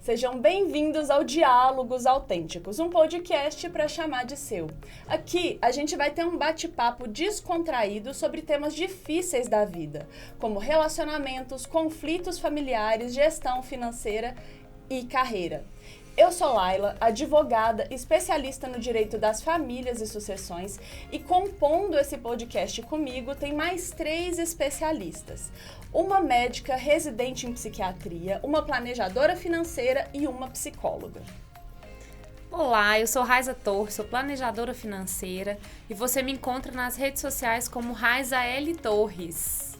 Sejam bem-vindos ao Diálogos Autênticos, um podcast para chamar de seu. Aqui a gente vai ter um bate-papo descontraído sobre temas difíceis da vida, como relacionamentos, conflitos familiares, gestão financeira e carreira. Eu sou Laila, advogada, especialista no direito das famílias e sucessões, e compondo esse podcast comigo tem mais 3 especialistas. Uma médica residente em psiquiatria, uma planejadora financeira e uma psicóloga. Olá, eu sou Raiza Torres, sou planejadora financeira e você me encontra nas redes sociais como Raiza L. Torres.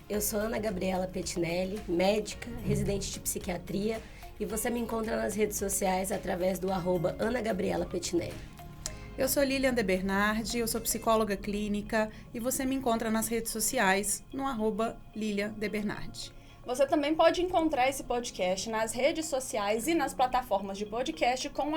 Eu sou Ana Gabriela Pettinelli, médica, residente de psiquiatria, e você me encontra nas redes sociais através do @Ana Gabriela Pettinelli. Eu sou Lilian de Bernardi, eu sou psicóloga clínica e você me encontra nas redes sociais no @Lilian de Bernardi. Você também pode encontrar esse podcast nas redes sociais e nas plataformas de podcast com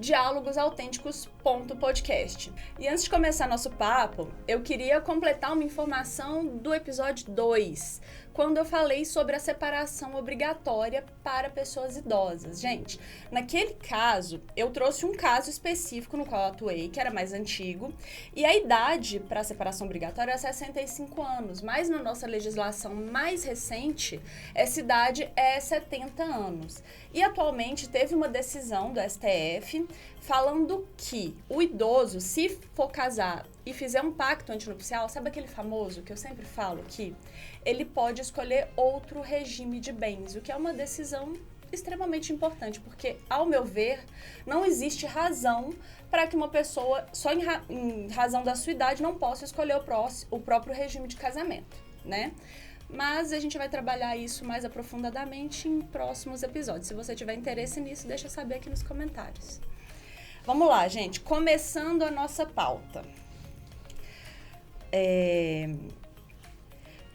@dialogosautênticos.podcast. E antes de começar nosso papo, eu queria completar uma informação do episódio 2, quando eu falei sobre a separação obrigatória para pessoas idosas. Gente, naquele caso, eu trouxe um caso específico no qual eu atuei, que era mais antigo, e a idade para a separação obrigatória é 65 anos, mas na nossa legislação mais recente, essa idade é 70 anos. E atualmente teve uma decisão do STF falando que o idoso, se for casar e fizer um pacto antinupcial, sabe aquele famoso que eu sempre falo aqui? Ele pode escolher outro regime de bens, o que é uma decisão extremamente importante, porque, ao meu ver, não existe razão para que uma pessoa, só em razão da sua idade, não possa escolher o próprio regime de casamento, né? Mas a gente vai trabalhar isso mais aprofundadamente em próximos episódios. Se você tiver interesse nisso, deixa eu saber aqui nos comentários. Vamos lá, gente. Começando a nossa pauta.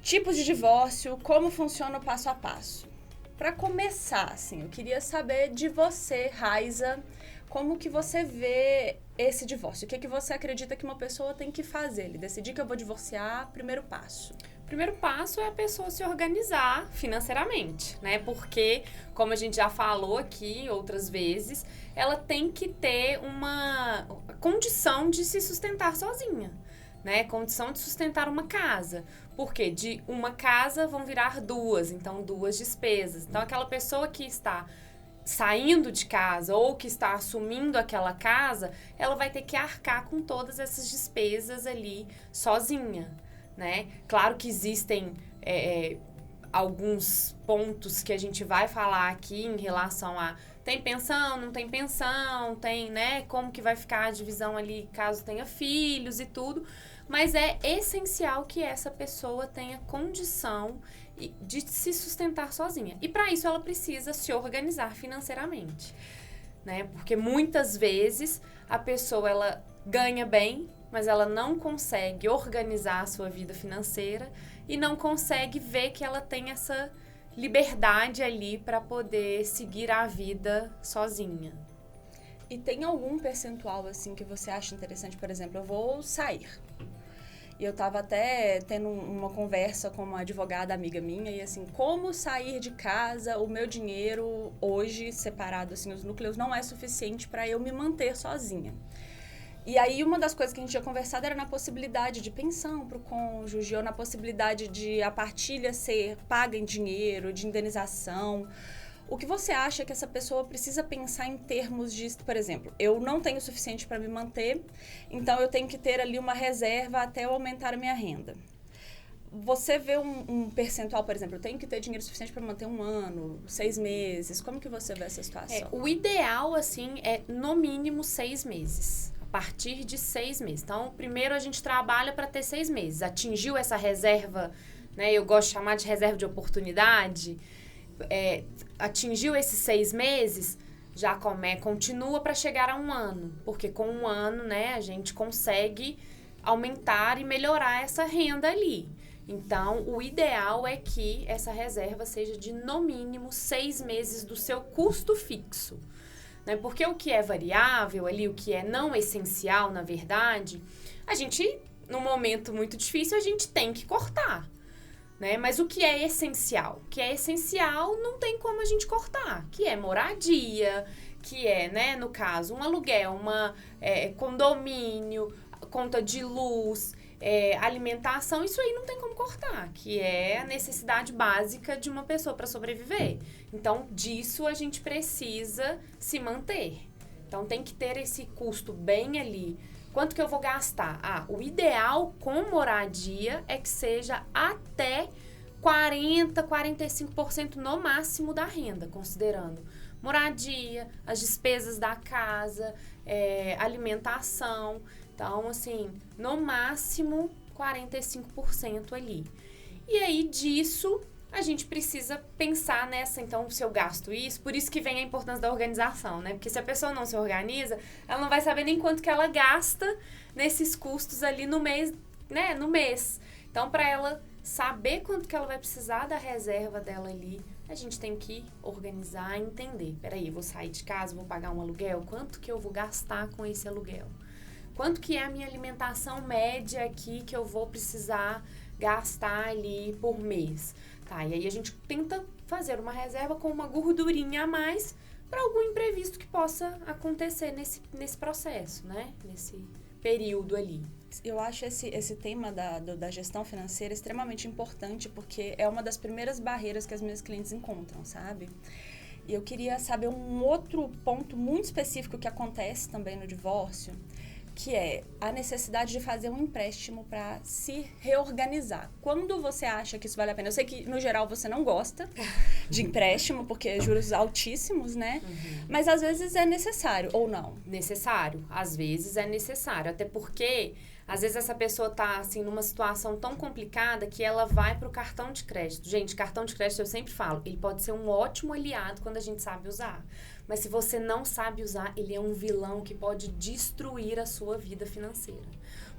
Tipos de divórcio, como funciona o passo a passo. Para começar, assim, eu queria saber de você, Raiza, como que você vê esse divórcio? O que você acredita que uma pessoa tem que fazer? Ele decidir que eu vou divorciar, primeiro passo. O primeiro passo é a pessoa se organizar financeiramente, né? Porque, como a gente já falou aqui outras vezes, ela tem que ter uma condição de se sustentar sozinha, né? Condição de sustentar uma casa. Porque de uma casa vão virar 2, então 2 despesas. Então, aquela pessoa que está saindo de casa ou que está assumindo aquela casa, ela vai ter que arcar com todas essas despesas ali sozinha, né? Claro que existem alguns pontos que a gente vai falar aqui em relação a tem pensão, não tem pensão, tem, né, como que vai ficar a divisão ali caso tenha filhos e tudo, mas é essencial que essa pessoa tenha condição de se sustentar sozinha. E para isso ela precisa se organizar financeiramente, né? Porque muitas vezes a pessoa ela ganha bem, mas ela não consegue organizar a sua vida financeira e não consegue ver que ela tem essa liberdade ali para poder seguir a vida sozinha. E tem algum percentual, assim, que você acha interessante? Por exemplo, eu vou sair. E eu estava até tendo uma conversa com uma advogada amiga minha, e assim, como sair de casa, o meu dinheiro hoje, separado, assim, os núcleos, não é suficiente para eu me manter sozinha. E aí, uma das coisas que a gente tinha conversado era na possibilidade de pensão para o cônjuge, ou na possibilidade de a partilha ser paga em dinheiro, de indenização. O que você acha que essa pessoa precisa pensar em termos de, por exemplo, eu não tenho o suficiente para me manter, então eu tenho que ter ali uma reserva até eu aumentar a minha renda. Você vê um percentual, por exemplo, eu tenho que ter dinheiro suficiente para manter 1 ano, 6 meses, como que você vê essa situação? O ideal, assim, é no mínimo 6 meses. A partir de 6 meses. Então, primeiro a gente trabalha para ter 6 meses. Atingiu essa reserva, né? Eu gosto de chamar de reserva de oportunidade. Atingiu esses 6 meses, já continua para chegar a 1 ano. Porque com 1 ano, né, a gente consegue aumentar e melhorar essa renda ali. Então, o ideal é que essa reserva seja de, no mínimo, 6 meses do seu custo fixo. Né? Porque o que é variável ali, o que é não essencial, na verdade, a gente, num momento muito difícil, a gente tem que cortar. né? Mas o que é essencial? O que é essencial não tem como a gente cortar, que é moradia, que é, né, no caso, um aluguel, condomínio, conta de luz, alimentação, isso aí não tem como cortar, que é a necessidade básica de uma pessoa para sobreviver. Então, disso a gente precisa se manter. Então, tem que ter esse custo bem ali. Quanto que eu vou gastar? O ideal com moradia é que seja até 40%, 45% no máximo da renda, considerando moradia, as despesas da casa, alimentação. Então, assim, no máximo 45% ali. E aí, disso, a gente precisa pensar nessa, então, se eu gasto isso, por isso que vem a importância da organização, né? Porque se a pessoa não se organiza, ela não vai saber nem quanto que ela gasta nesses custos ali no mês, né? No mês. Então, para ela saber quanto que ela vai precisar da reserva dela ali, a gente tem que organizar e entender. Peraí, eu vou sair de casa, vou pagar um aluguel, quanto que eu vou gastar com esse aluguel? Quanto que é a minha alimentação média aqui que eu vou precisar gastar ali por mês? Tá, e aí a gente tenta fazer uma reserva com uma gordurinha a mais para algum imprevisto que possa acontecer nesse processo, né? Nesse período ali. Eu acho esse tema da gestão financeira extremamente importante, porque é uma das primeiras barreiras que as minhas clientes encontram, sabe? E eu queria saber um outro ponto muito específico que acontece também no divórcio, que é a necessidade de fazer um empréstimo para se reorganizar. Quando você acha que isso vale a pena? Eu sei que, no geral, você não gosta de empréstimo, porque é juros altíssimos, né? Uhum. Mas, às vezes, é necessário, ou não? Necessário. Às vezes, é necessário. Até porque, às vezes, essa pessoa tá, assim, numa situação tão complicada que ela vai pro cartão de crédito. Gente, cartão de crédito, eu sempre falo, ele pode ser um ótimo aliado quando a gente sabe usar. Mas se você não sabe usar, ele é um vilão que pode destruir a sua vida financeira.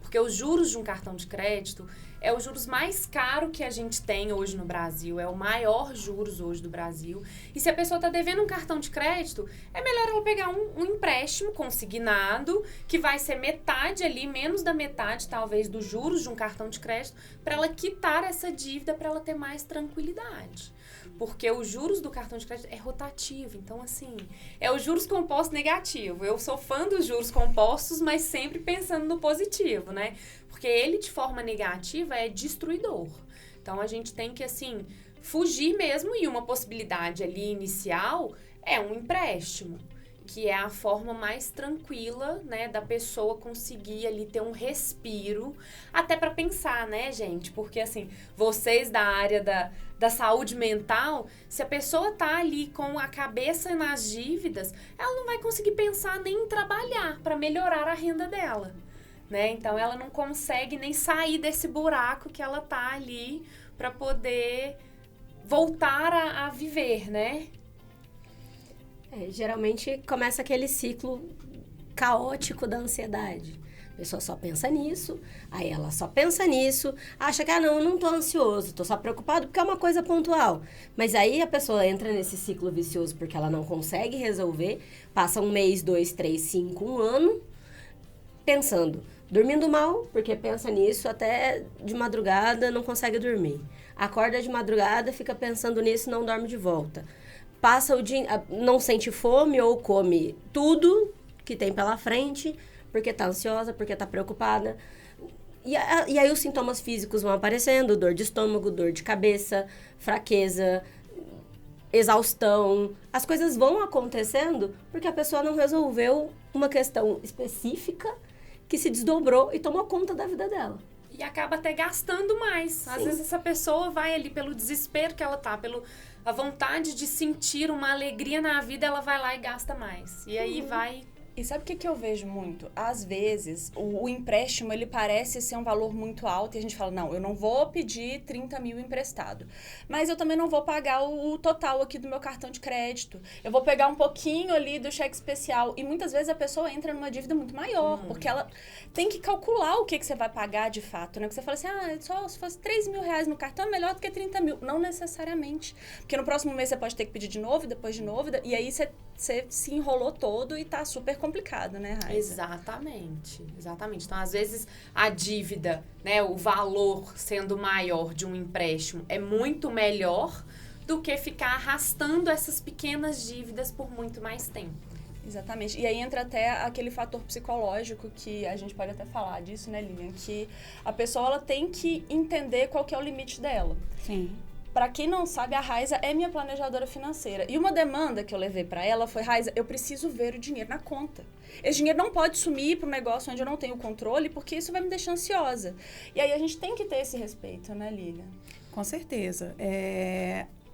Porque os juros de um cartão de crédito é o juros mais caro que a gente tem hoje no Brasil, é o maior juros hoje do Brasil. E se a pessoa está devendo um cartão de crédito, é melhor ela pegar um empréstimo consignado, que vai ser metade ali, menos da metade talvez dos juros de um cartão de crédito, para ela quitar essa dívida, para ela ter mais tranquilidade. Porque os juros do cartão de crédito é rotativo. Então, assim, é os juros compostos negativo. Eu sou fã dos juros compostos, mas sempre pensando no positivo, né? Porque ele, de forma negativa, é destruidor. Então, a gente tem que, assim, fugir mesmo. E uma possibilidade ali inicial é um empréstimo, que é a forma mais tranquila, né, da pessoa conseguir ali ter um respiro, até para pensar, né, gente? Porque, assim, vocês da área da saúde mental, se a pessoa tá ali com a cabeça nas dívidas, ela não vai conseguir pensar nem em trabalhar para melhorar a renda dela, né? Então, ela não consegue nem sair desse buraco que ela tá ali para poder voltar a viver, né? Geralmente começa aquele ciclo caótico da ansiedade. A pessoa só pensa nisso, aí ela só pensa nisso, acha que, não, eu não tô ansioso, tô só preocupado porque é uma coisa pontual. Mas aí a pessoa entra nesse ciclo vicioso porque ela não consegue resolver, passa 1 mês, 2, 3, 5, 1 ano, pensando, dormindo mal, porque pensa nisso, até de madrugada não consegue dormir. Acorda de madrugada, fica pensando nisso, não dorme de volta. Passa o dia, não sente fome ou come tudo que tem pela frente, porque tá ansiosa, porque tá preocupada. E aí os sintomas físicos vão aparecendo, dor de estômago, dor de cabeça, fraqueza, exaustão. As coisas vão acontecendo porque a pessoa não resolveu uma questão específica que se desdobrou e tomou conta da vida dela. E acaba até gastando mais. Às vezes essa pessoa vai ali pelo desespero que ela tá, a vontade de sentir uma alegria na vida, ela vai lá e gasta mais. E aí vai... E sabe o que eu vejo muito? Às vezes, o empréstimo, ele parece ser um valor muito alto e a gente fala, não, eu não vou pedir 30 mil emprestado. Mas eu também não vou pagar o total aqui do meu cartão de crédito. Eu vou pegar um pouquinho ali do cheque especial. E muitas vezes a pessoa entra numa dívida muito maior, porque ela tem que calcular o que você vai pagar de fato, né? Porque você fala assim, só se fosse 3 mil reais no cartão é melhor do que 30 mil. Não necessariamente. Porque no próximo mês você pode ter que pedir de novo, depois de novo, e aí você se enrolou todo e tá super complicado, né, Raiza? Exatamente. Então, às vezes, a dívida, né, o valor sendo maior de um empréstimo é muito melhor do que ficar arrastando essas pequenas dívidas por muito mais tempo. Exatamente. E aí entra até aquele fator psicológico que a gente pode até falar disso, né, Lilian? Que a pessoa ela tem que entender qual que é o limite dela. Sim. Para quem não sabe, a Raiza é minha planejadora financeira. E uma demanda que eu levei para ela foi, Raiza, eu preciso ver o dinheiro na conta. Esse dinheiro não pode sumir para um negócio onde eu não tenho controle, porque isso vai me deixar ansiosa. E aí a gente tem que ter esse respeito, né, Lilian? Com certeza.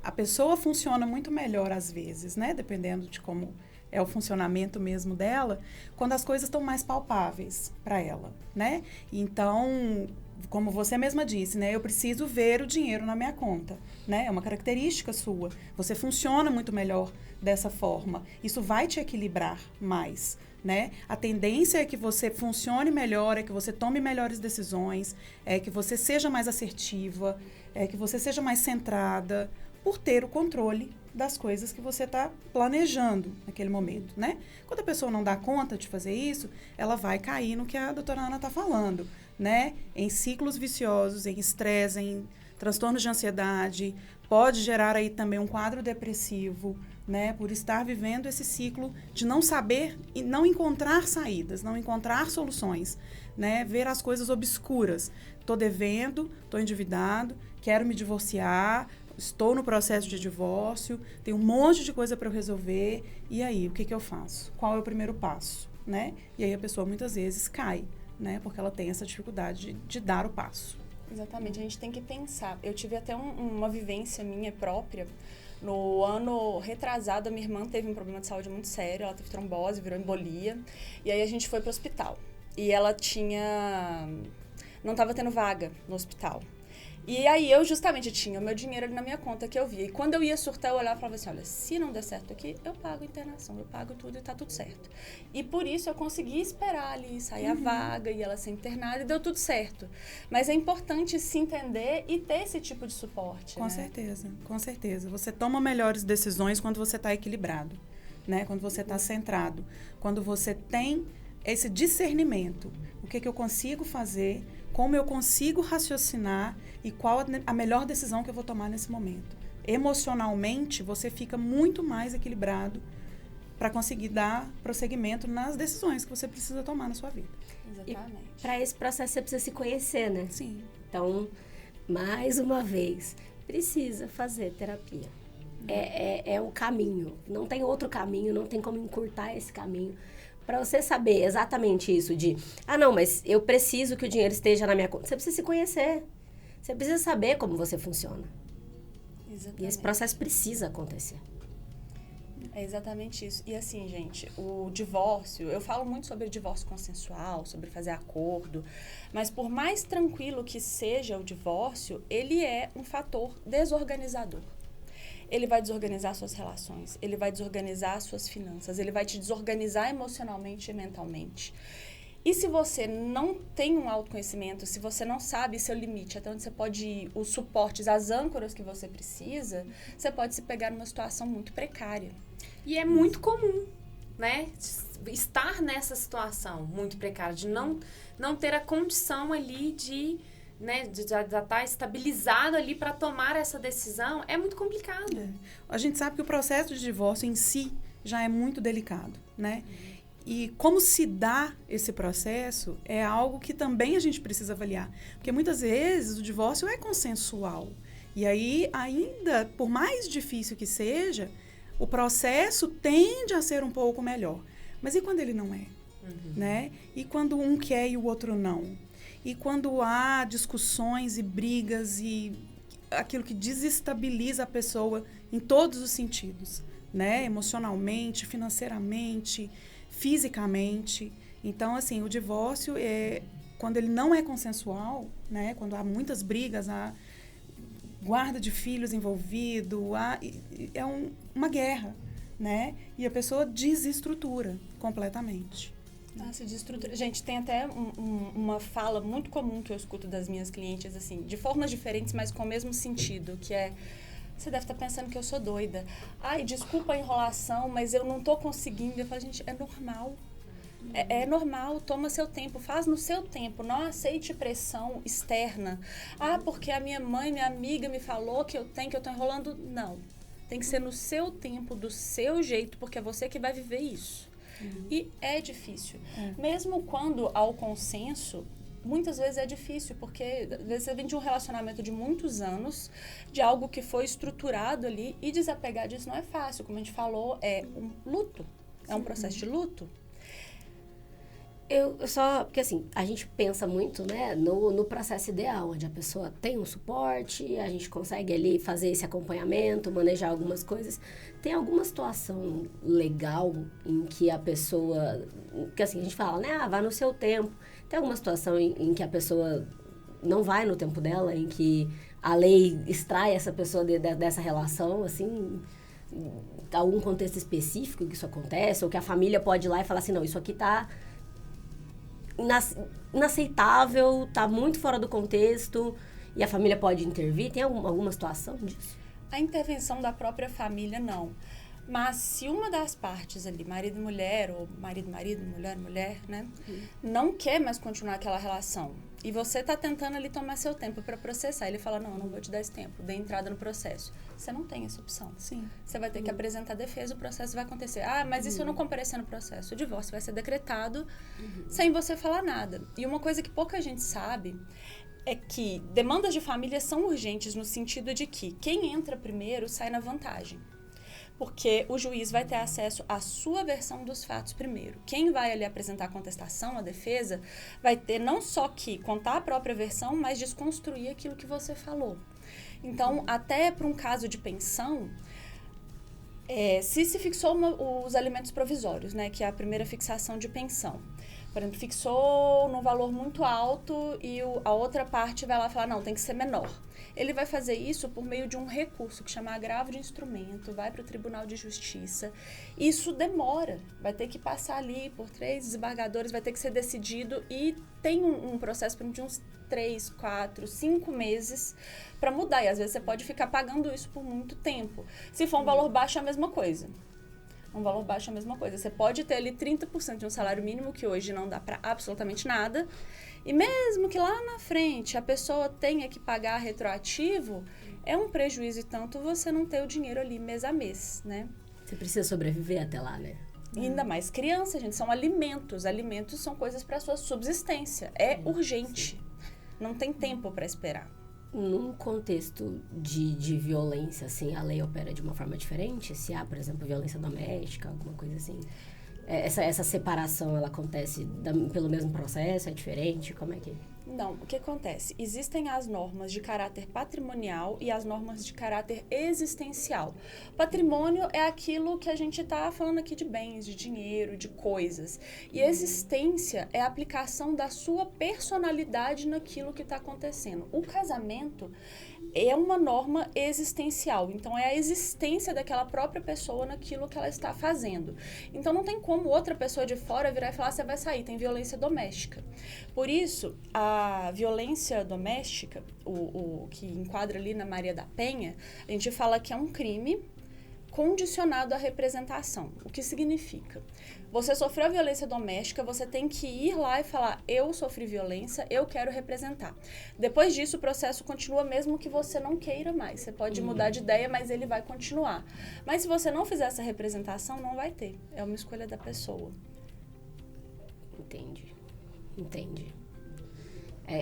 A pessoa funciona muito melhor às vezes, né? Dependendo de como é o funcionamento mesmo dela, quando as coisas estão mais palpáveis para ela, né? Então, como você mesma disse, né? Eu preciso ver o dinheiro na minha conta, né? É uma característica sua. Você funciona muito melhor dessa forma. Isso vai te equilibrar mais, né? A tendência é que você funcione melhor, é que você tome melhores decisões, é que você seja mais assertiva, é que você seja mais centrada, por ter o controle das coisas que você está planejando naquele momento, né? Quando a pessoa não dá conta de fazer isso, ela vai cair no que a doutora Ana está falando, né? Em ciclos viciosos, em estresse, em transtornos de ansiedade, pode gerar aí também um quadro depressivo, né? Por estar vivendo esse ciclo de não saber e não encontrar saídas, não encontrar soluções, né? Ver as coisas obscuras. Estou devendo, estou endividado, quero me divorciar, estou no processo de divórcio, tem um monte de coisa para eu resolver, e aí, o que eu faço? Qual é o primeiro passo, né? E aí a pessoa muitas vezes cai, né? Porque ela tem essa dificuldade de dar o passo. Exatamente, a gente tem que pensar. Eu tive até uma vivência minha própria. No ano retrasado, a minha irmã teve um problema de saúde muito sério, ela teve trombose, virou embolia, e aí a gente foi pro hospital. E ela não estava tendo vaga no hospital. E aí eu justamente tinha o meu dinheiro ali na minha conta que eu via. E quando eu ia surtar, eu olhava e falava assim, olha, se não der certo aqui, eu pago a internação, eu pago tudo e tá tudo certo. E por isso eu consegui esperar ali, sair a vaga e ela ser internada e deu tudo certo. Mas é importante se entender e ter esse tipo de suporte. Com certeza. Você toma melhores decisões quando você está equilibrado, né? Quando você está centrado, quando você tem esse discernimento. O que eu consigo fazer, como eu consigo raciocinar e qual a melhor decisão que eu vou tomar nesse momento. Emocionalmente, você fica muito mais equilibrado para conseguir dar prosseguimento nas decisões que você precisa tomar na sua vida. Exatamente. Para esse processo, você precisa se conhecer, né? Sim. Então, mais uma vez, precisa fazer terapia. É o caminho. Não tem outro caminho, não tem como encurtar esse caminho. Para você saber exatamente isso de, não, mas eu preciso que o dinheiro esteja na minha conta. Você precisa se conhecer. Você precisa saber como você funciona. Exatamente. E esse processo precisa acontecer. É exatamente isso. E assim, gente, o divórcio, eu falo muito sobre divórcio consensual, sobre fazer acordo, mas por mais tranquilo que seja o divórcio, ele é um fator desorganizador. Ele vai desorganizar suas relações, ele vai desorganizar suas finanças, ele vai te desorganizar emocionalmente e mentalmente. E se você não tem um autoconhecimento, se você não sabe seu limite, até onde você pode ir, os suportes, as âncoras que você precisa, você pode se pegar numa situação muito precária. E é muito comum, né? Estar nessa situação muito precária, de não ter a condição ali de já estar estabilizado ali para tomar essa decisão, é muito complicado. A gente sabe que o processo de divórcio em si já é muito delicado, né? E como se dá esse processo é algo que também a gente precisa avaliar. Porque muitas vezes o divórcio é consensual. E aí, ainda, por mais difícil que seja, o processo tende a ser um pouco melhor. Mas e quando ele não é? Né? E quando um quer e o outro não? E quando há discussões e brigas e aquilo que desestabiliza a pessoa em todos os sentidos, né? Emocionalmente, financeiramente, fisicamente. Então, assim, o divórcio, quando ele não é consensual, né? Quando há muitas brigas, há guarda de filhos envolvido, é uma guerra, né? E a pessoa desestrutura completamente. Se destrutura. Gente, tem até uma fala muito comum que eu escuto das minhas clientes, assim, de formas diferentes, mas com o mesmo sentido, que é, você deve estar pensando que eu sou doida. Ai, desculpa a enrolação, mas eu não estou conseguindo. Eu falo, gente, é normal. É normal, toma seu tempo, faz no seu tempo, não aceite pressão externa. Ah, porque a minha mãe, minha amiga me falou que eu tô enrolando. Não, tem que ser no seu tempo, do seu jeito, porque é você que vai viver isso. E é difícil. Mesmo quando há o consenso, muitas vezes é difícil, porque às vezes você vem de um relacionamento de muitos anos, de algo que foi estruturado ali, e desapegar disso não é fácil. Como a gente falou, é um luto, é um processo de luto. Porque assim, a gente pensa muito, né, no processo ideal, onde a pessoa tem um suporte, a gente consegue ali fazer esse acompanhamento, manejar algumas coisas. Tem alguma situação legal em que a pessoa, que assim, a gente fala, né, vai no seu tempo. Tem alguma situação em que a pessoa não vai no tempo dela, em que a lei extrai essa pessoa dessa relação, assim, algum contexto específico que isso acontece, ou que a família pode ir lá e falar assim, não, isso aqui tá inaceitável, tá muito fora do contexto, e a família pode intervir? Tem alguma situação disso? A intervenção da própria família, não. Mas se uma das partes ali, marido e mulher, ou marido, mulher, né, não quer mais continuar aquela relação, e você tá tentando ali tomar seu tempo para processar, ele fala, não vou te dar esse tempo, dê entrada no processo. Você não tem essa opção. Sim. Você vai ter que apresentar defesa, o processo vai acontecer. Ah, mas e se eu não comparecer no processo? O divórcio vai ser decretado sem você falar nada. E uma coisa que pouca gente sabe é que demandas de família são urgentes no sentido de que quem entra primeiro sai na vantagem. Porque o juiz vai ter acesso à sua versão dos fatos primeiro. Quem vai ali apresentar a contestação, a defesa, vai ter não só que contar a própria versão, mas desconstruir aquilo que você falou. Então, até para um caso de pensão, se fixou os alimentos provisórios, né, que é a primeira fixação de pensão. Por exemplo, fixou num valor muito alto e a outra parte vai lá falar, não, tem que ser menor. Ele vai fazer isso por meio de um recurso que chama agravo de instrumento, vai para o Tribunal de Justiça. Isso demora, vai ter que passar ali por 3 desembargadores, vai ter que ser decidido e tem um processo de uns 3, 4, 5 meses para mudar. E às vezes você pode ficar pagando isso por muito tempo. Se for um valor baixo, é a mesma coisa. Um valor baixo é a mesma coisa. Você pode ter ali 30% de um salário mínimo, que hoje não dá para absolutamente nada. E mesmo que lá na frente a pessoa tenha que pagar retroativo, é um prejuízo e tanto você não ter o dinheiro ali mês a mês, né? Você precisa sobreviver até lá, né? E ainda mais criança, gente, são alimentos. Alimentos são coisas para sua subsistência. É urgente. Não tem tempo para esperar. Num contexto de violência, assim, a lei opera de uma forma diferente? Se há, por exemplo, violência doméstica, alguma coisa assim? Essa separação, ela acontece pelo mesmo processo? É diferente? Como é que... Não, o que acontece? Existem as normas de caráter patrimonial e as normas de caráter existencial. Patrimônio é aquilo que a gente está falando aqui de bens, de dinheiro, de coisas. E existência é a aplicação da sua personalidade naquilo que está acontecendo. O casamento é uma norma existencial, então é a existência daquela própria pessoa naquilo que ela está fazendo. Então não tem como outra pessoa de fora virar e falar, você vai sair, tem violência doméstica. Por isso, a violência doméstica, o que enquadra ali na Maria da Penha, a gente fala que é um crime condicionado à representação. O que significa? Você sofreu a violência doméstica, você tem que ir lá e falar, eu sofri violência, eu quero representar. Depois disso, o processo continua mesmo que você não queira mais. Você pode mudar de ideia, mas ele vai continuar. Mas se você não fizer essa representação, não vai ter. É uma escolha da pessoa. Entendi.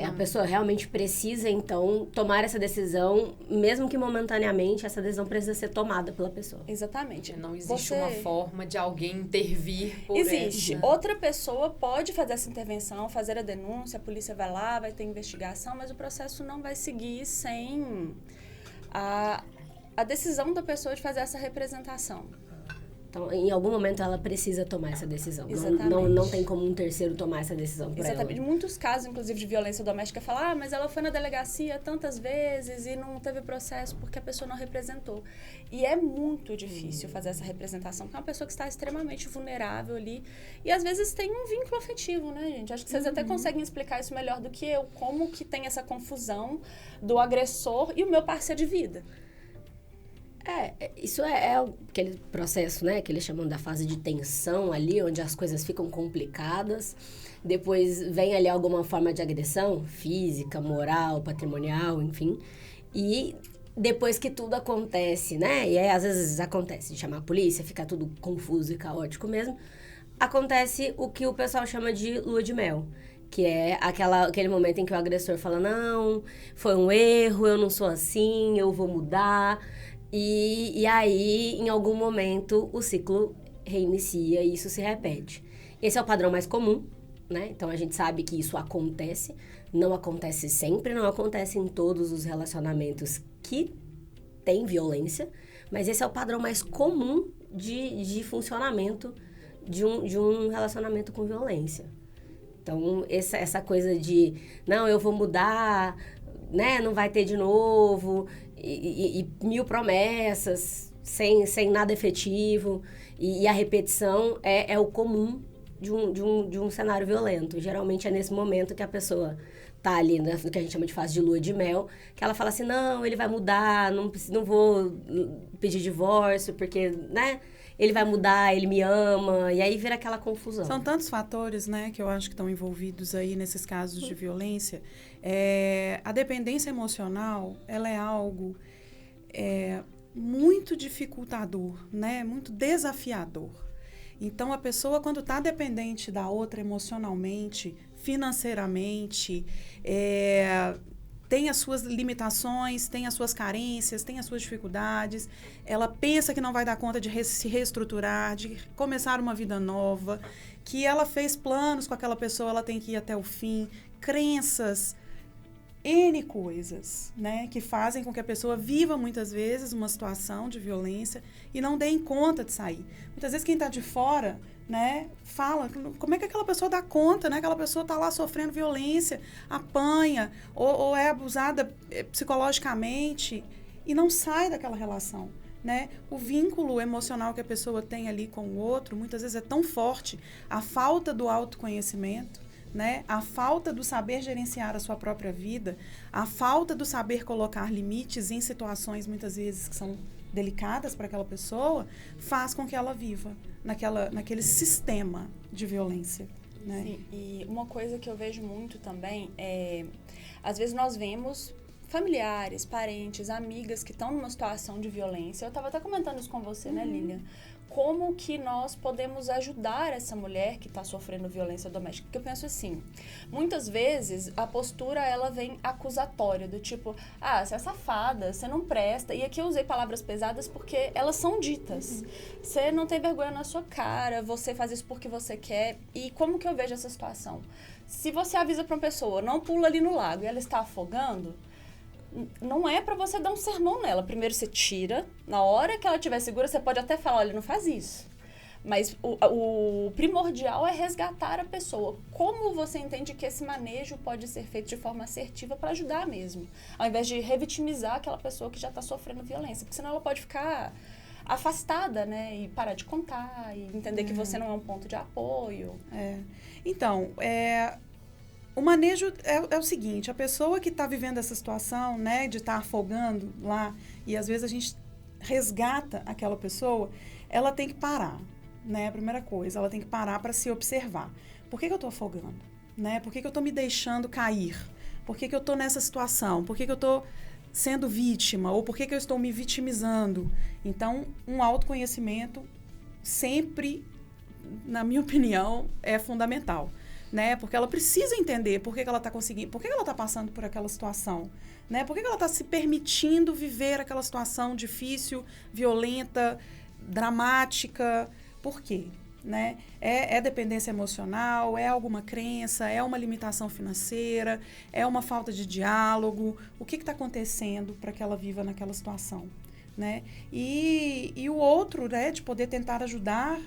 A pessoa realmente precisa, então, tomar essa decisão, mesmo que momentaneamente, essa decisão precisa ser tomada pela pessoa. Exatamente. Não existe uma forma de alguém intervir por Existe. essa. Outra pessoa pode fazer essa intervenção, fazer a denúncia, a polícia vai lá, vai ter investigação, mas o processo não vai seguir sem a decisão da pessoa de fazer essa representação. Então, em algum momento, ela precisa tomar essa decisão. Exatamente. Não tem como um terceiro tomar essa decisão por ela. Exatamente. Em muitos casos, inclusive, de violência doméstica, falam, mas ela foi na delegacia tantas vezes e não teve processo porque a pessoa não representou. E é muito difícil fazer essa representação, porque é uma pessoa que está extremamente vulnerável ali. E, às vezes, tem um vínculo afetivo, né, gente? Acho que vocês até conseguem explicar isso melhor do que eu. Como que tem essa confusão do agressor e o meu parceiro de vida. Isso é aquele processo, né, que eles chamam da fase de tensão ali, onde as coisas ficam complicadas. Depois vem ali alguma forma de agressão, física, moral, patrimonial, enfim. E depois que tudo acontece, né, e aí às vezes acontece de chamar a polícia, fica tudo confuso e caótico mesmo, acontece o que o pessoal chama de lua de mel. Que é aquele momento em que o agressor fala, não, foi um erro, eu não sou assim, eu vou mudar. E aí, em algum momento, o ciclo reinicia e isso se repete. Esse é o padrão mais comum, né? Então, a gente sabe que isso acontece. Não acontece sempre, não acontece em todos os relacionamentos que tem violência. Mas esse é o padrão mais comum de funcionamento de um relacionamento com violência. Então, essa coisa de, não, eu vou mudar, né, não vai ter de novo, e mil promessas, sem nada efetivo, e a repetição é o comum de um cenário violento. Geralmente é nesse momento que a pessoa tá ali, né, no que a gente chama de fase de lua de mel, que ela fala assim, não, ele vai mudar, não vou pedir divórcio, porque, né, ele vai mudar, ele me ama, e aí vira aquela confusão. São tantos fatores, né, que eu acho que estão envolvidos aí nesses casos de violência. A dependência emocional, ela é algo muito dificultador, né, muito desafiador. Então, a pessoa, quando está dependente da outra emocionalmente, financeiramente, tem as suas limitações, tem as suas carências, tem as suas dificuldades. Ela pensa que não vai dar conta de se reestruturar, de começar uma vida nova, que ela fez planos com aquela pessoa, ela tem que ir até o fim. Crenças, N coisas, né, que fazem com que a pessoa viva muitas vezes uma situação de violência e não dê conta de sair. Muitas vezes quem está de fora, né, fala, como é que aquela pessoa dá conta, né? Aquela pessoa está lá sofrendo violência, apanha ou é abusada psicologicamente e não sai daquela relação, né? O vínculo emocional que a pessoa tem ali com o outro, muitas vezes é tão forte, a falta do autoconhecimento, né? A falta do saber gerenciar a sua própria vida, a falta do saber colocar limites em situações muitas vezes que são delicadas para aquela pessoa, faz com que ela viva naquele sistema de violência, né? Sim, e uma coisa que eu vejo muito também às vezes nós vemos familiares, parentes, amigas que estão numa situação de violência. Eu estava até comentando isso com você, né, Lilian? Como que nós podemos ajudar essa mulher que está sofrendo violência doméstica? Porque eu penso assim, muitas vezes a postura ela vem acusatória, do tipo, você é safada, você não presta. E aqui eu usei palavras pesadas porque elas são ditas. Você não tem vergonha na sua cara, você faz isso porque você quer. E como que eu vejo essa situação? Se você avisa para uma pessoa, não pula ali no lago e ela está afogando, não é para você dar um sermão nela. Primeiro você tira, na hora que ela estiver segura, você pode até falar, olha, não faz isso. Mas o primordial é resgatar a pessoa. Como você entende que esse manejo pode ser feito de forma assertiva para ajudar mesmo? Ao invés de revitimizar aquela pessoa que já está sofrendo violência. Porque senão ela pode ficar afastada, né? E parar de contar, e entender que você não é um ponto de apoio. Então, o manejo é o seguinte, a pessoa que está vivendo essa situação, né, de estar afogando lá, e às vezes a gente resgata aquela pessoa, ela tem que parar, né, a primeira coisa, ela tem que parar para se observar. Por que eu estou afogando? Né? Por que eu estou me deixando cair? Por que eu estou nessa situação? Por que eu estou sendo vítima? Ou por que eu estou me vitimizando? Então, um autoconhecimento sempre, na minha opinião, é fundamental. Né? Porque ela precisa entender por que ela está conseguindo, por que ela está passando por aquela situação, né? Por que ela está se permitindo viver aquela situação difícil, violenta, dramática, por quê? Né? É dependência emocional, é alguma crença, é uma limitação financeira, é uma falta de diálogo, o que está acontecendo para que ela viva naquela situação? Né? E o outro, né, de poder tentar ajudar,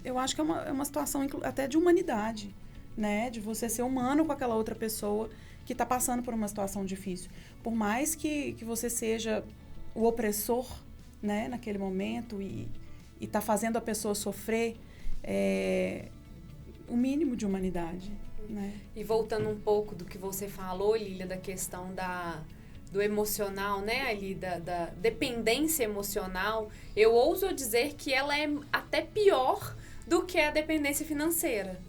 eu acho que é uma situação até de humanidade, né? De você ser humano com aquela outra pessoa que está passando por uma situação difícil. Por mais que você seja o opressor, né, naquele momento e está fazendo a pessoa sofrer, o mínimo de humanidade, né? E voltando um pouco do que você falou, Lília, da questão do emocional, né, ali da dependência emocional, eu ouso dizer que ela é até pior do que a dependência financeira.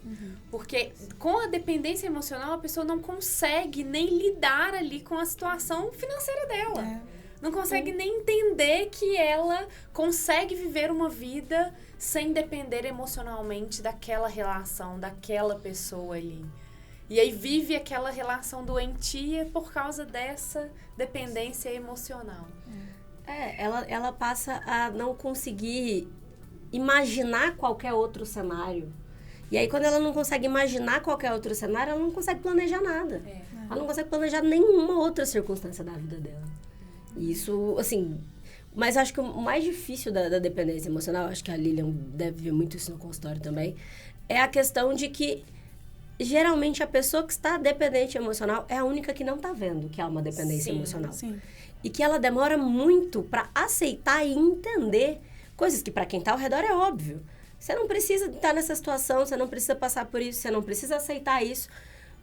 Porque com a dependência emocional, a pessoa não consegue nem lidar ali com a situação financeira dela. Não consegue nem entender que ela consegue viver uma vida sem depender emocionalmente daquela relação, daquela pessoa ali. E aí vive aquela relação doentia por causa dessa dependência emocional. Ela passa a não conseguir imaginar qualquer outro cenário. E aí, quando ela não consegue imaginar qualquer outro cenário, ela não consegue planejar nada. Ela não consegue planejar nenhuma outra circunstância da vida dela. E isso, assim... Mas acho que o mais difícil da dependência emocional, acho que a Lilian deve ver muito isso no consultório também, é a questão de que, geralmente, a pessoa que está dependente emocional é a única que não está vendo que há uma dependência emocional. Sim. E que ela demora muito para aceitar e entender coisas que para quem está ao redor é óbvio. Você não precisa estar nessa situação, você não precisa passar por isso, você não precisa aceitar isso.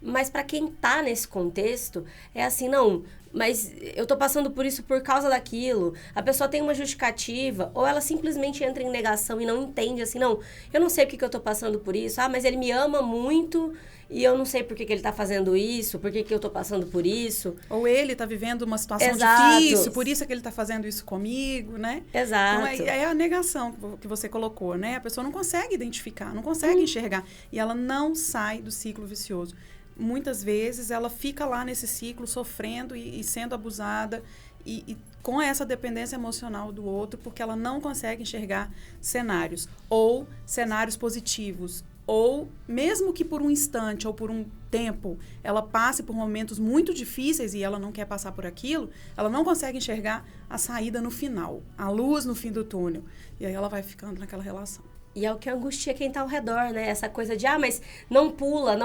Mas para quem tá nesse contexto, é assim, não, mas eu tô passando por isso por causa daquilo. A pessoa tem uma justificativa, ou ela simplesmente entra em negação e não entende, assim, não, eu não sei porque que eu tô passando por isso. Ah, mas ele me ama muito e eu não sei por que ele tá fazendo isso, por que eu tô passando por isso. Ou ele tá vivendo uma situação Exato. difícil, por isso é que ele tá fazendo isso comigo, né? Exato. Então, é a negação que você colocou, né? A pessoa não consegue identificar, não consegue enxergar. E ela não sai do ciclo vicioso. Muitas vezes ela fica lá nesse ciclo sofrendo e sendo abusada e com essa dependência emocional do outro, porque ela não consegue enxergar cenários, ou cenários positivos, ou mesmo que por um instante ou por um tempo ela passe por momentos muito difíceis e ela não quer passar por aquilo, ela não consegue enxergar a saída no final, a luz no fim do túnel. E aí ela vai ficando naquela relação. E é o que angustia quem tá ao redor, né? Essa coisa de, mas não pula,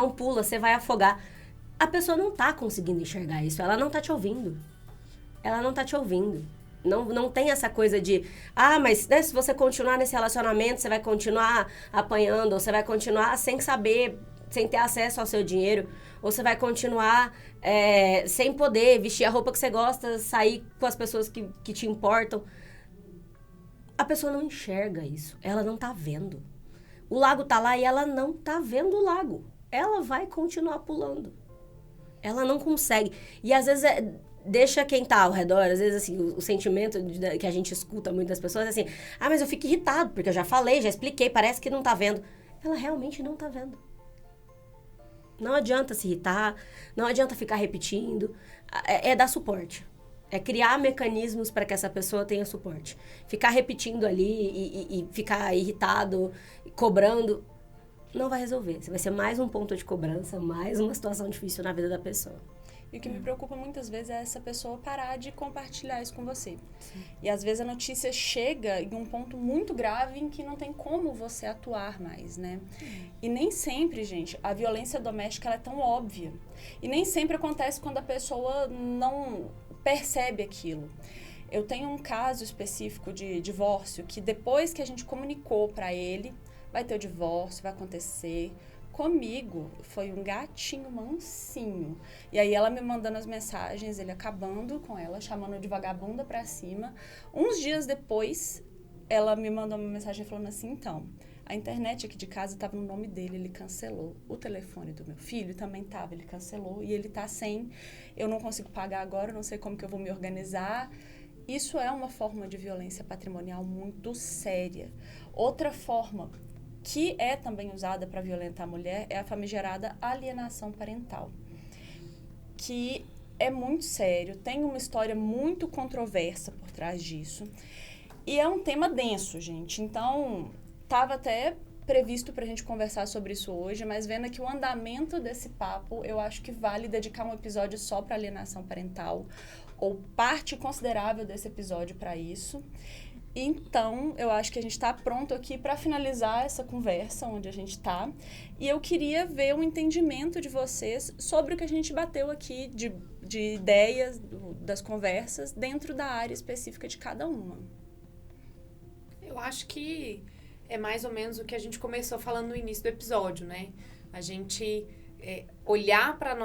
você vai afogar. A pessoa não tá conseguindo enxergar isso, ela não tá te ouvindo. Ela não tá te ouvindo. Não tem essa coisa de, mas né, se você continuar nesse relacionamento, você vai continuar apanhando, ou você vai continuar sem saber, sem ter acesso ao seu dinheiro, ou você vai continuar sem poder vestir a roupa que você gosta, sair com as pessoas que te importam. A pessoa não enxerga isso. Ela não tá vendo. O lago tá lá e ela não tá vendo o lago. Ela vai continuar pulando. Ela não consegue. E às vezes deixa quem tá ao redor, às vezes assim, o sentimento que a gente escuta muito das pessoas é assim, mas eu fico irritado, porque eu já falei, já expliquei, parece que não tá vendo. Ela realmente não tá vendo. Não adianta se irritar, não adianta ficar repetindo. É dar suporte. É criar mecanismos para que essa pessoa tenha suporte. Ficar repetindo ali e ficar irritado, cobrando, não vai resolver. Você vai ser mais um ponto de cobrança, mais uma situação difícil na vida da pessoa. E o que me preocupa muitas vezes é essa pessoa parar de compartilhar isso com você. Sim. E às vezes a notícia chega em um ponto muito grave em que não tem como você atuar mais, né? E nem sempre, gente, a violência doméstica ela é tão óbvia. E nem sempre acontece quando a pessoa não percebe aquilo. Eu tenho um caso específico de divórcio que depois que a gente comunicou para ele, vai ter o divórcio, vai acontecer. Comigo, foi um gatinho mansinho. E aí ela me mandando as mensagens, ele acabando com ela, chamando de vagabunda pra cima. Uns dias depois, ela me mandou uma mensagem falando assim, então, a internet aqui de casa estava no nome dele, ele cancelou. O telefone do meu filho também estava, ele cancelou. E ele tá sem, eu não consigo pagar agora, não sei como que eu vou me organizar. Isso é uma forma de violência patrimonial muito séria. Outra forma que é também usada para violentar a mulher é a famigerada alienação parental, que é muito sério, tem uma história muito controversa por trás disso. E é um tema denso, gente. Então, estava até previsto para a gente conversar sobre isso hoje, mas vendo aqui o andamento desse papo, eu acho que vale dedicar um episódio só para alienação parental, ou parte considerável desse episódio para isso. Então, eu acho que a gente está pronto aqui para finalizar essa conversa onde a gente está. E eu queria ver um entendimento de vocês sobre o que a gente bateu aqui de ideias das conversas dentro da área específica de cada uma. Eu acho que é mais ou menos o que a gente começou falando no início do episódio, né? A gente olhar para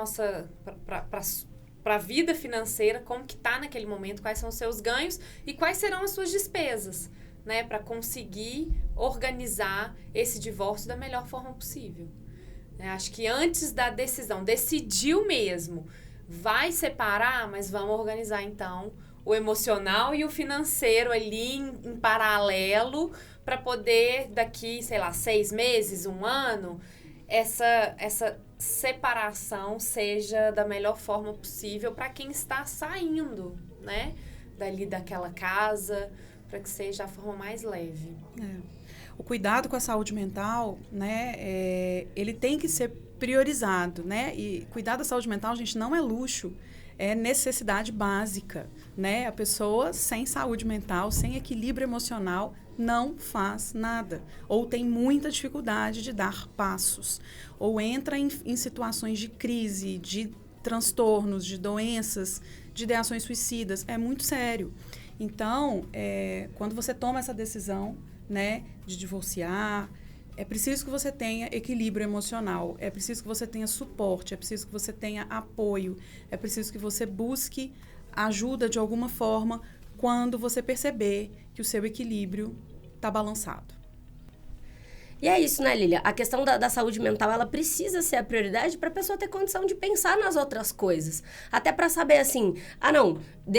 para a vida financeira, como que tá naquele momento, quais são os seus ganhos e quais serão as suas despesas, né, para conseguir organizar esse divórcio da melhor forma possível. Acho que antes da decisão, decidiu mesmo, vai separar, mas vamos organizar então o emocional e o financeiro ali em paralelo para poder daqui, sei lá, 6 meses, 1 ano, essa separação seja da melhor forma possível para quem está saindo, né, dali daquela casa, para que seja a forma mais leve. O cuidado com a saúde mental, né, ele tem que ser priorizado, né? E cuidar da saúde mental, gente, não é luxo, é necessidade básica, né? A pessoa sem saúde mental, sem equilíbrio emocional, não faz nada. Ou tem muita dificuldade de dar passos. Ou entra em situações de crise, de transtornos, de doenças, de ideações suicidas. É muito sério. Então, quando você toma essa decisão, né, de divorciar, é preciso que você tenha equilíbrio emocional, é preciso que você tenha suporte, é preciso que você tenha apoio, é preciso que você busque ajuda de alguma forma quando você perceber que o seu equilíbrio está balançado. E é isso, né, Lília? A questão da saúde mental, ela precisa ser a prioridade para a pessoa ter condição de pensar nas outras coisas. Até para saber, assim,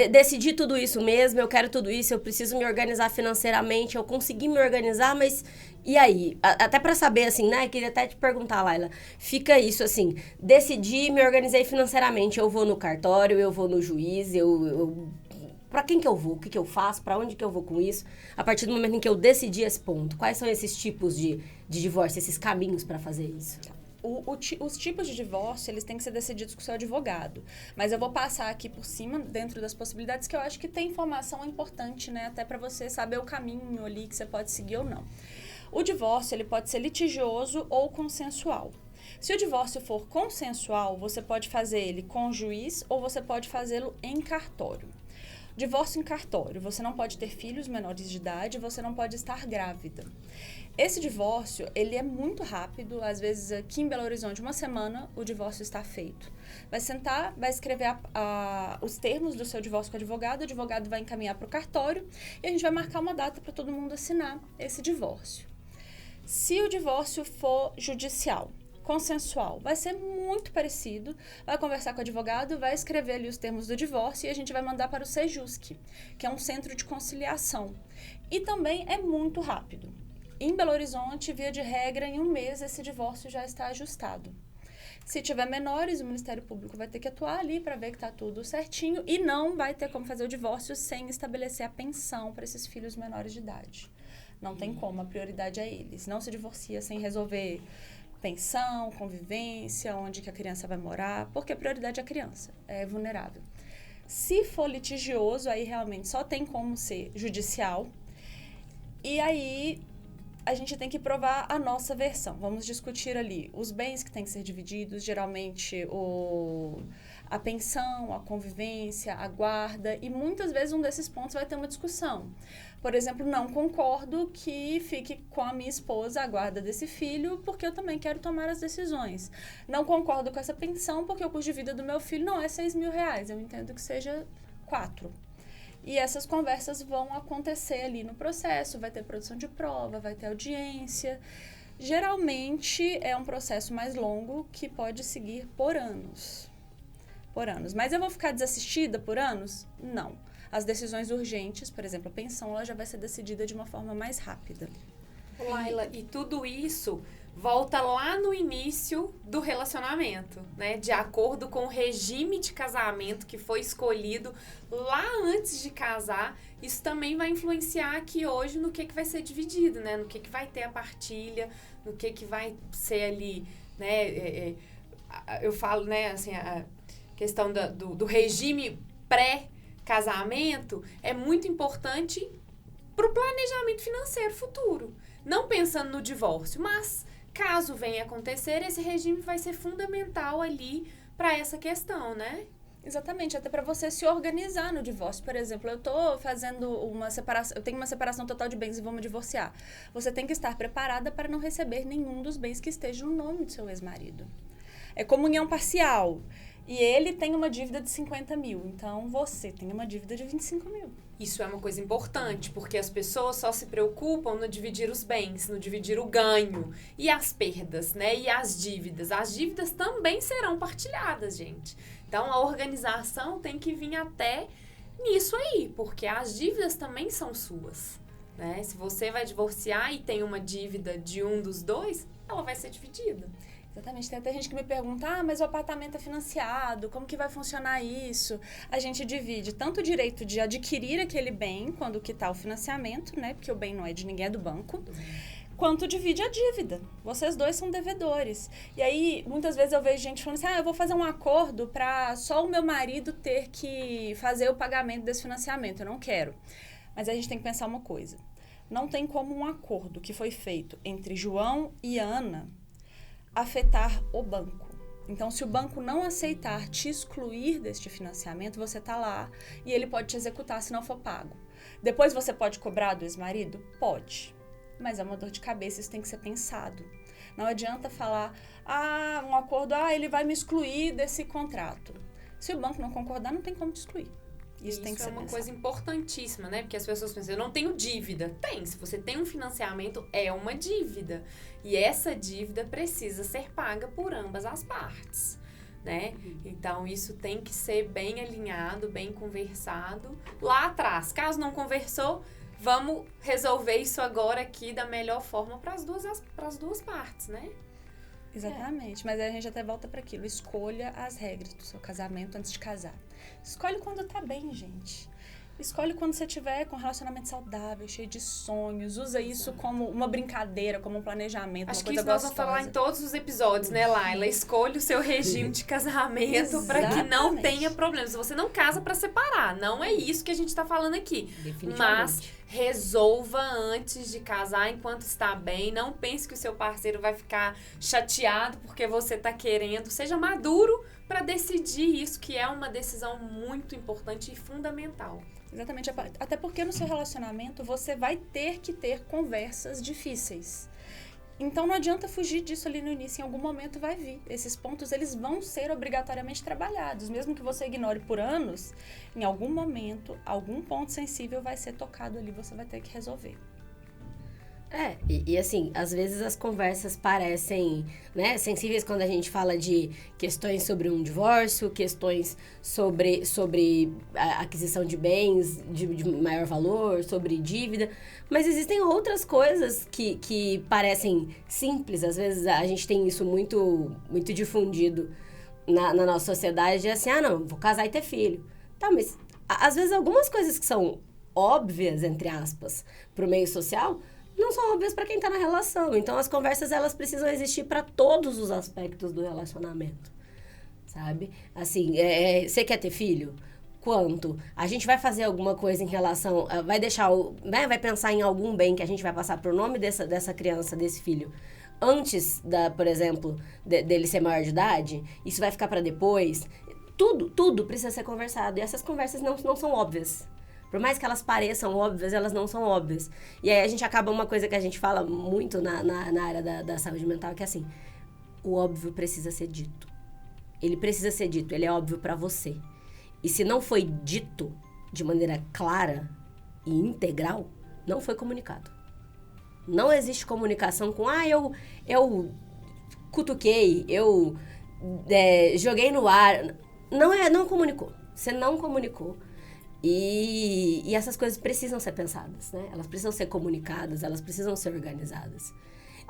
decidi tudo isso mesmo, eu quero tudo isso, eu preciso me organizar financeiramente, eu consegui me organizar, mas e aí? Até para saber, assim, né? Queria até te perguntar, Laila, fica isso, assim, decidi, me organizei financeiramente, eu vou no cartório, eu vou no juiz, para quem que eu vou? O que que eu faço? Para onde que eu vou com isso? A partir do momento em que eu decidi esse ponto, quais são esses tipos de divórcio, esses caminhos para fazer isso? Os tipos de divórcio, eles têm que ser decididos com o seu advogado. Mas eu vou passar aqui por cima, dentro das possibilidades, que eu acho que tem informação importante, né? Até para você saber o caminho ali que você pode seguir ou não. O divórcio, ele pode ser litigioso ou consensual. Se o divórcio for consensual, você pode fazer ele com o juiz ou você pode fazê-lo em cartório. Divórcio em cartório, você não pode ter filhos menores de idade, você não pode estar grávida. Esse divórcio, ele é muito rápido, às vezes aqui em Belo Horizonte, 1 semana, o divórcio está feito. Vai sentar, vai escrever os termos do seu divórcio com o advogado vai encaminhar para o cartório e a gente vai marcar uma data para todo mundo assinar esse divórcio. Se o divórcio for judicial, consensual, vai ser muito parecido, vai conversar com o advogado, vai escrever ali os termos do divórcio e a gente vai mandar para o Sejusc, que é um centro de conciliação. E também é muito rápido. Em Belo Horizonte, via de regra, em 1 mês esse divórcio já está ajustado. Se tiver menores, o Ministério Público vai ter que atuar ali para ver que está tudo certinho e não vai ter como fazer o divórcio sem estabelecer a pensão para esses filhos menores de idade. Não tem como, a prioridade é eles. Não se divorcia sem resolver pensão, convivência, onde que a criança vai morar, porque a prioridade é a criança, é vulnerável. Se for litigioso, aí realmente só tem como ser judicial, e aí a gente tem que provar a nossa versão. Vamos discutir ali os bens que têm que ser divididos, geralmente a pensão, a convivência, a guarda, e muitas vezes um desses pontos vai ter uma discussão. Por exemplo, não concordo que fique com a minha esposa a guarda desse filho, porque eu também quero tomar as decisões. Não concordo com essa pensão, porque o custo de vida do meu filho não é R$6.000, eu entendo que seja 4. E essas conversas vão acontecer ali no processo, vai ter produção de prova, vai ter audiência. Geralmente é um processo mais longo que pode seguir por anos. Mas eu vou ficar desassistida por anos? Não. As decisões urgentes, por exemplo, a pensão, ela já vai ser decidida de uma forma mais rápida. Laila, e tudo isso volta lá no início do relacionamento, né? De acordo com o regime de casamento que foi escolhido lá antes de casar, isso também vai influenciar aqui hoje no que vai ser dividido, né? No que vai ter a partilha, no que vai ser ali, né? Eu falo, né, assim, a questão do regime pré-casamento é muito importante para o planejamento financeiro futuro. Não pensando no divórcio, mas caso venha acontecer, esse regime vai ser fundamental ali para essa questão, né? Exatamente, até para você se organizar no divórcio. Por exemplo, eu estou fazendo uma separação, eu tenho uma separação total de bens e vou me divorciar. Você tem que estar preparada para não receber nenhum dos bens que estejam no nome do seu ex-marido. É comunhão parcial. E ele tem uma dívida de 50 mil, então você tem uma dívida de 25 mil. Isso é uma coisa importante, porque as pessoas só se preocupam no dividir os bens, no dividir o ganho e as perdas, né? E as dívidas. As dívidas também serão partilhadas, gente. Então, a organização tem que vir até nisso aí, porque as dívidas também são suas, né? Se você vai divorciar e tem uma dívida de um dos dois, ela vai ser dividida. Exatamente. Tem até gente que me pergunta, mas o apartamento é financiado, como que vai funcionar isso? A gente divide tanto o direito de adquirir aquele bem, quando quitar o financiamento, né? Porque o bem não é de ninguém, é do banco. Quanto divide a dívida. Vocês dois são devedores. E aí, muitas vezes eu vejo gente falando assim, eu vou fazer um acordo para só o meu marido ter que fazer o pagamento desse financiamento. Eu não quero. Mas a gente tem que pensar uma coisa. Não tem como um acordo que foi feito entre João e Ana afetar o banco. Então, se o banco não aceitar te excluir deste financiamento, você tá lá e ele pode te executar se não for pago. Depois você pode cobrar do ex-marido? Pode. Mas é uma dor de cabeça, isso tem que ser pensado. Não adianta falar, um acordo, ele vai me excluir desse contrato. Se o banco não concordar, não tem como te excluir. Isso tem que ser uma pensado. coisa importantíssima, né? Porque as pessoas pensam, eu não tenho dívida. Tem, se você tem um financiamento, é uma dívida. E essa dívida precisa ser paga por ambas as partes, né? Então, isso tem que ser bem alinhado, bem conversado lá atrás. Caso não conversou, vamos resolver isso agora aqui da melhor forma para as duas partes, né? Exatamente, mas aí a gente até volta para aquilo. Escolha as regras do seu casamento antes de casar. Escolhe quando tá bem, gente. Escolhe quando você tiver com um relacionamento saudável, cheio de sonhos. Usa isso como uma brincadeira, como um planejamento, Acho uma que coisa isso nós gostosa. vamos falar em todos os episódios, né, Laila? Escolha o seu regime de casamento para que não Exatamente. tenha problemas. Você não casa para separar, não é isso que a gente tá falando aqui. Definitivamente. Mas resolva antes de casar enquanto está bem. Não pense que o seu parceiro vai ficar chateado porque você tá querendo. Seja maduro para decidir isso, que é uma decisão muito importante e fundamental. Exatamente, até porque no seu relacionamento você vai ter que ter conversas difíceis. Então não adianta fugir disso ali no início, em algum momento vai vir. Esses pontos, eles vão ser obrigatoriamente trabalhados. Mesmo que você ignore por anos, em algum momento, algum ponto sensível vai ser tocado ali, você vai ter que resolver. E assim, às vezes as conversas parecem, né, sensíveis quando a gente fala de questões sobre um divórcio, questões sobre a aquisição de bens de maior valor, sobre dívida, mas existem outras coisas que parecem simples. Às vezes a gente tem isso muito, muito difundido na nossa sociedade, de assim, não, vou casar e ter filho. Tá, mas às vezes algumas coisas que são óbvias, entre aspas, pro meio social, não são óbvias para quem está na relação. Então, as conversas, elas precisam existir para todos os aspectos do relacionamento, sabe? Assim, você quer ter filho? Quanto? A gente vai fazer alguma coisa em relação... vai deixar, né? Vai pensar em algum bem que a gente vai passar pro nome dessa criança, desse filho, antes, por exemplo, dele ser maior de idade? Isso vai ficar para depois? Tudo precisa ser conversado. E essas conversas não são óbvias. Por mais que elas pareçam óbvias, elas não são óbvias. E aí a gente acaba uma coisa que a gente fala muito na área da saúde mental, que é assim, o óbvio precisa ser dito. Ele precisa ser dito, ele é óbvio pra você. E se não foi dito de maneira clara e integral, não foi comunicado. Não existe comunicação com, eu cutuquei, eu joguei no ar. Não comunicou. Você não comunicou. E essas coisas precisam ser pensadas, né? Elas precisam ser comunicadas, elas precisam ser organizadas.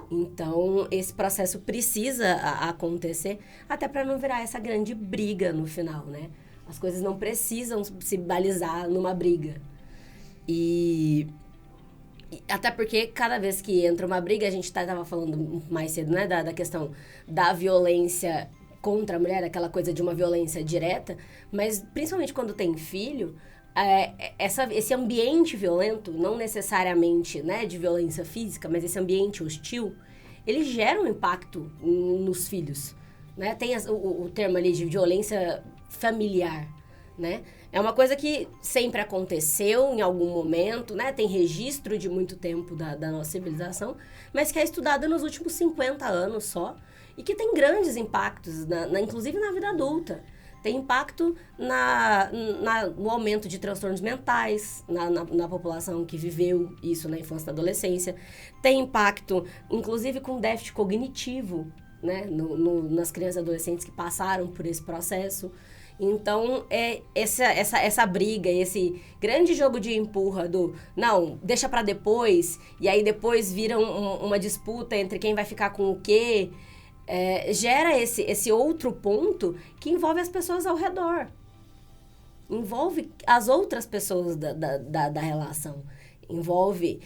Então, esse processo precisa acontecer, até para não virar essa grande briga no final, né? As coisas não precisam se balizar numa briga. E até porque cada vez que entra uma briga, a gente estava falando mais cedo, né? Da questão da violência contra a mulher, aquela coisa de uma violência direta, mas principalmente quando tem filho, esse ambiente violento, não necessariamente, né, de violência física, mas esse ambiente hostil, ele gera um impacto nos filhos, né? Tem o termo ali de violência familiar, né? É uma coisa que sempre aconteceu em algum momento, né? Tem registro de muito tempo da nossa civilização, mas que é estudada nos últimos 50 anos só, e que tem grandes impactos, inclusive na vida adulta. Tem impacto no aumento de transtornos mentais na população que viveu isso na infância e na adolescência. Tem impacto, inclusive, com déficit cognitivo, né? Nas crianças e adolescentes que passaram por esse processo. Então, essa briga, esse grande jogo de empurra não, deixa pra depois, e aí depois vira uma disputa entre quem vai ficar com o quê, gera esse outro ponto que envolve as pessoas ao redor. Envolve as outras pessoas da relação. Envolve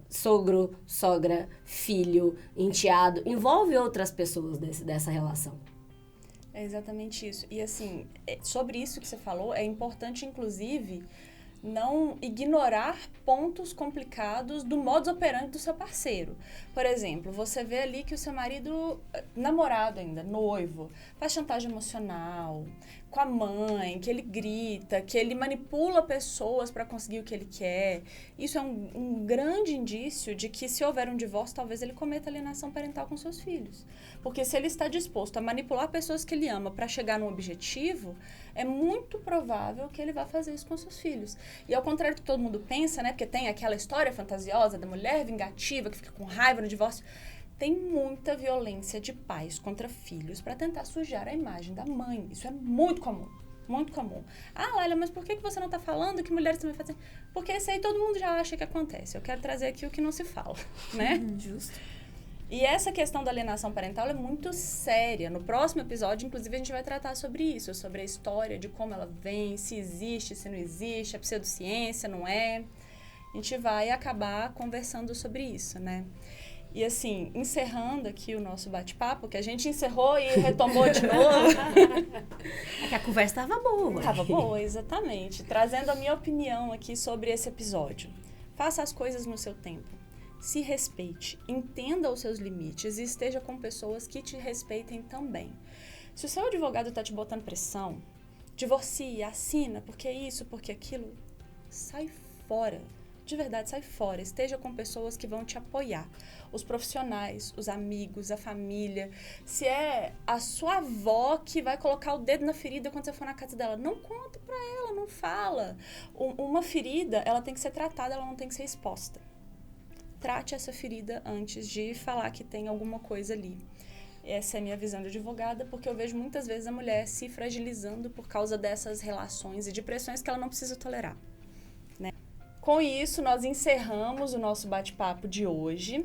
sogro, sogra, filho, enteado. Envolve outras pessoas dessa relação. É exatamente isso. E assim, sobre isso que você falou, é importante, inclusive, não ignorar pontos complicados do modus operandi do seu parceiro. Por exemplo, você vê ali que o seu marido, namorado ainda, noivo, faz chantagem emocional com a mãe, que ele grita, que ele manipula pessoas para conseguir o que ele quer. Isso é um grande indício de que, se houver um divórcio, talvez ele cometa alienação parental com seus filhos. Porque se ele está disposto a manipular pessoas que ele ama para chegar num objetivo, é muito provável que ele vá fazer isso com seus filhos. E ao contrário do que todo mundo pensa, né? Porque tem aquela história fantasiosa da mulher vingativa que fica com raiva no divórcio. Tem muita violência de pais contra filhos para tentar sujar a imagem da mãe. Isso é muito comum. Muito comum. Ah, Laila, mas por que você não está falando que mulheres também fazem? Porque isso aí todo mundo já acha que acontece. Eu quero trazer aqui o que não se fala, né? Justo. E essa questão da alienação parental é muito séria. No próximo episódio, inclusive, a gente vai tratar sobre isso, sobre a história de como ela vem, se existe, se não existe, é pseudociência, não é. A gente vai acabar conversando sobre isso, né? E assim, encerrando aqui o nosso bate-papo, que a gente encerrou e retomou de novo. É que a conversa estava boa. Estava boa, exatamente. Trazendo a minha opinião aqui sobre esse episódio. Faça as coisas no seu tempo. Se respeite, entenda os seus limites e esteja com pessoas que te respeitem também. Se o seu advogado está te botando pressão, divorcie, assina, porque isso, porque aquilo, sai fora. De verdade, sai fora. Esteja com pessoas que vão te apoiar. Os profissionais, os amigos, a família. Se é a sua avó que vai colocar o dedo na ferida quando você for na casa dela, não conta pra ela, não fala. Uma ferida, ela tem que ser tratada, ela não tem que ser exposta. Trate essa ferida antes de falar que tem alguma coisa ali. Essa é a minha visão de advogada, porque eu vejo muitas vezes a mulher se fragilizando por causa dessas relações e de pressões que ela não precisa tolerar, né? Com isso, nós encerramos o nosso bate-papo de hoje.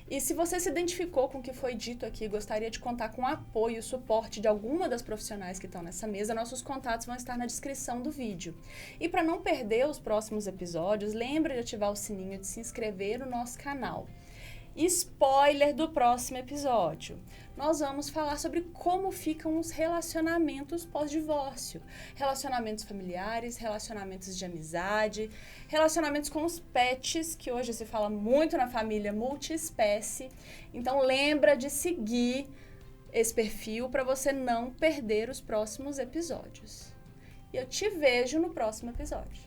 E se você se identificou com o que foi dito aqui e gostaria de contar com o apoio e suporte de alguma das profissionais que estão nessa mesa, nossos contatos vão estar na descrição do vídeo. E para não perder os próximos episódios, lembre de ativar o sininho de se inscrever no nosso canal. Spoiler do próximo episódio. Nós vamos falar sobre como ficam os relacionamentos pós-divórcio. Relacionamentos familiares, relacionamentos de amizade, relacionamentos com os pets, que hoje se fala muito na família multiespécie. Então lembra de seguir esse perfil para você não perder os próximos episódios. E eu te vejo no próximo episódio.